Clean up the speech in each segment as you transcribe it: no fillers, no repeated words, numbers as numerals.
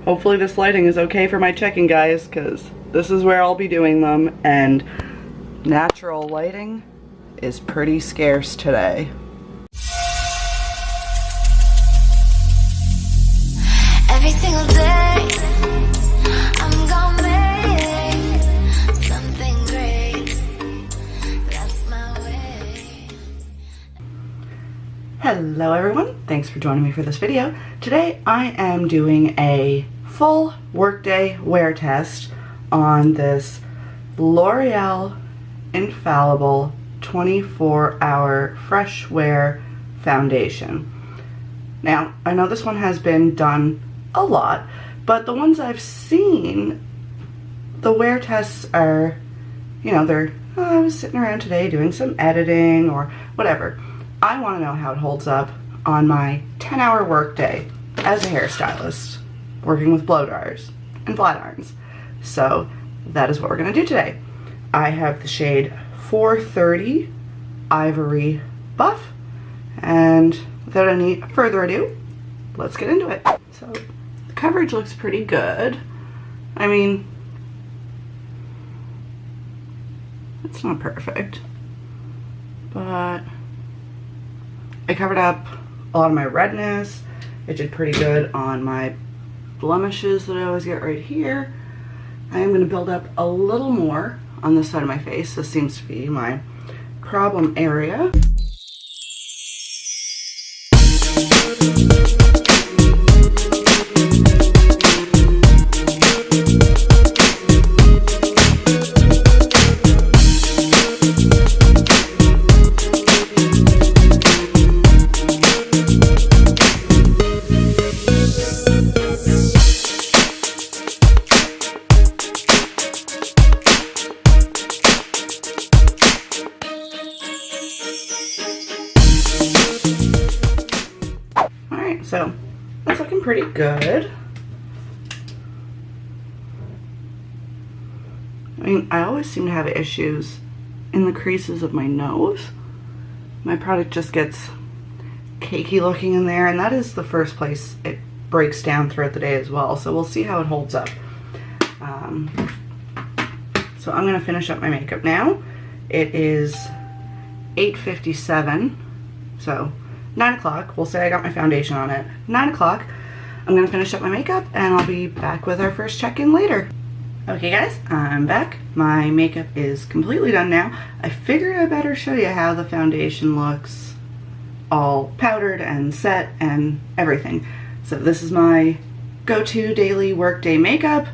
hopefully this lighting is okay for my check-in, guys, because this is where I'll be doing them, and natural lighting is pretty scarce today. Every single day, I'm gonna make something great. That's my way. Hello everyone, thanks for joining me for this video. Today I am doing a full workday wear test on this L'Oreal Infallible 24-hour fresh wear foundation. Now, I know this one has been done a lot, but the ones I've seen, the wear tests are, you know, I was sitting around today doing some editing or whatever. I want to know how it holds up on my 10-hour workday as a hairstylist, working with blow dryers and flat irons. So that is what we're going to do today. I have the shade 430 Ivory Buff, and without any further ado, let's get into it. So the coverage looks pretty good. I mean, it's not perfect, but I covered up a lot of my redness. It did pretty good on my blemishes that I always get right here. I am going to build up a little more on this side of my face. This seems to be my problem area. So that's looking pretty good. I mean, I always seem to have issues in the creases of my nose. My product just gets cakey looking in there, and that is the first place it breaks down throughout the day as well. So we'll see how it holds up. So I'm going to finish up my makeup now. It is 8:57, so 9 o'clock, we'll say I got my foundation on it. 9 o'clock, I'm gonna finish up my makeup and I'll be back with our first check-in later. Okay guys, I'm back. My makeup is completely done now. I figured I better show you how the foundation looks all powdered and set and everything. So this is my go-to daily workday makeup.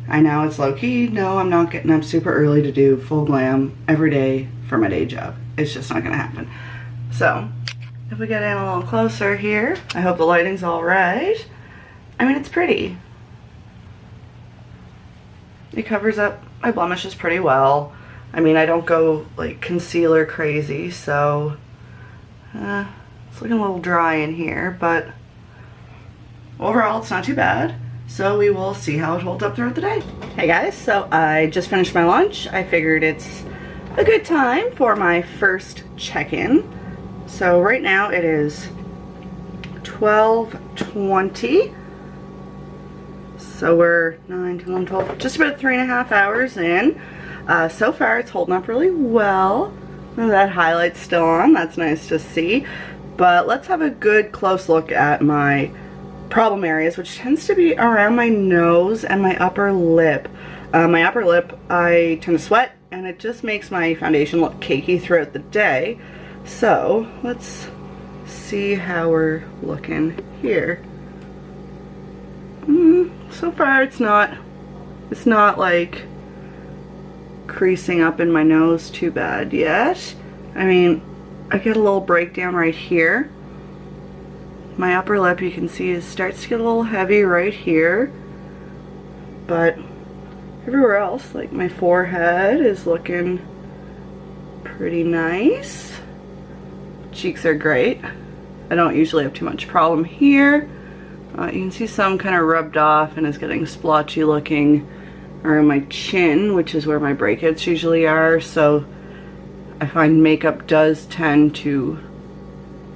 I know it's low-key. No, I'm not getting up super early to do full glam every day for my day job. It's just not gonna happen. So, if we get in a little closer here, I hope the lighting's all right. I mean, it's pretty. It covers up my blemishes pretty well. I mean, I don't go like concealer crazy, so it's looking a little dry in here, but overall it's not too bad. So we will see how it holds up throughout the day. Hey guys, so I just finished my lunch. I figured it's a good time for my first check-in. So right now it is 12:20. So we're 9, 10, 11, 12, just about 3.5 hours in. So far it's holding up really well. That highlight's still on, that's nice to see. But let's have a good close look at my problem areas, which tends to be around my nose and my upper lip. My upper lip, I tend to sweat and it just makes my foundation look cakey throughout the day. So let's see how we're looking here. So far it's not like creasing up in my nose too bad yet. I mean, I get a little breakdown right here. My upper lip, you can see, starts to get a little heavy right here, but everywhere else, like my forehead, is looking pretty nice. Cheeks are great. I don't usually have too much problem here. You can see some kind of rubbed off and is getting splotchy looking around my chin, which is where my breakouts usually are. So I find makeup does tend to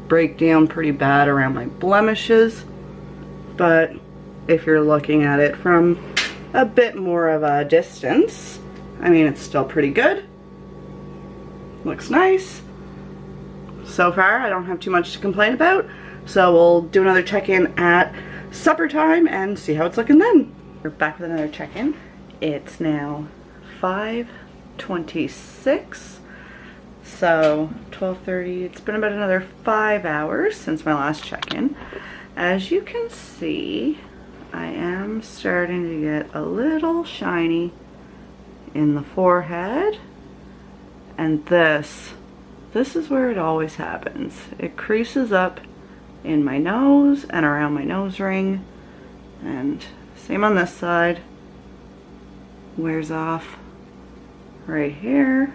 break down pretty bad around my blemishes, but if you're looking at it from a bit more of a distance. I mean, it's still pretty good. Looks nice. So far, I don't have too much to complain about. So we'll do another check-in at supper time and see how it's looking then. We're back with another check-in. It's now 5:26. So 12:30, it's been about another 5 hours since my last check-in. As you can see, I am starting to get a little shiny in the forehead. And this is where it always happens. It creases up in my nose and around my nose ring. And same on this side. Wears off right here.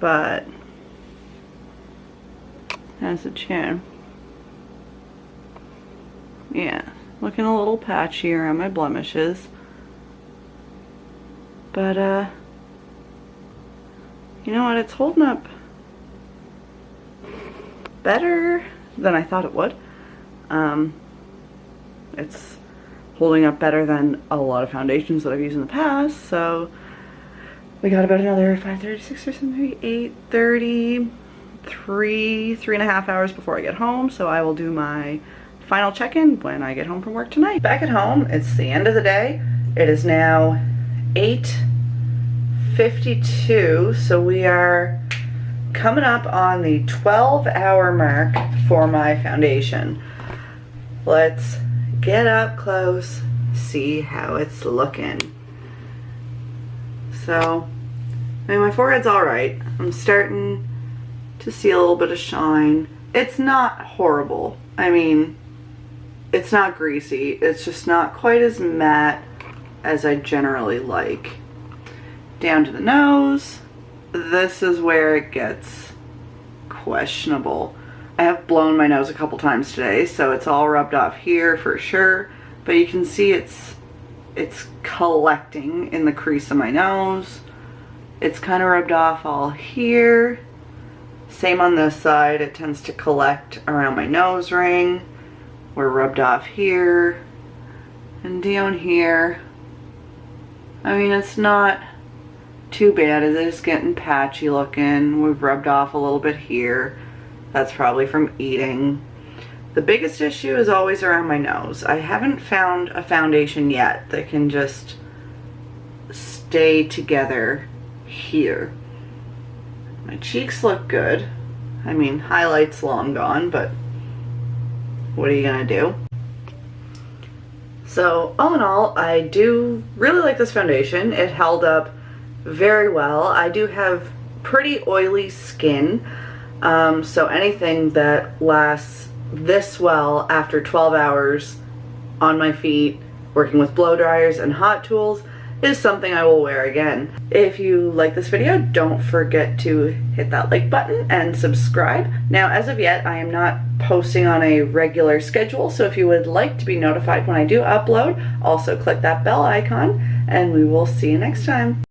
But that's the chin. Yeah, looking a little patchy around my blemishes. But you know what, it's holding up better than I thought it would. It's holding up better than a lot of foundations that I've used in the past. So we got about another 5:30, 6 or something, 8:30, 3.5 hours before I get home. So I will do my final check-in when I get home from work tonight. Back at home, it's the end of the day. It is now 8:52, so we are coming up on the 12-hour mark for my foundation. Let's get up close, see how it's looking. So, I mean, my forehead's alright. I'm starting to see a little bit of shine. It's not horrible. I mean, it's not greasy. It's just not quite as matte as I generally like. Down to the nose, this is where it gets questionable. I have blown my nose a couple times today, so it's all rubbed off here for sure, but you can see it's collecting in the crease of my nose. It's kind of rubbed off all here. Same on this side, it tends to collect around my nose ring. We're rubbed off here and down here. I mean, it's not too bad. It is getting patchy looking. We've rubbed off a little bit here. That's probably from eating. The biggest issue is always around my nose. I haven't found a foundation yet that can just stay together here. My cheeks look good. I mean, highlight's long gone, but what are you gonna do? So all in all, I do really like this foundation. It held up very well. I do have pretty oily skin, so anything that lasts this well after 12 hours on my feet working with blow dryers and hot tools is something I will wear again. If you like this video, don't forget to hit that like button and subscribe. Now, as of yet, I am not posting on a regular schedule, so if you would like to be notified when I do upload, also click that bell icon, and we will see you next time.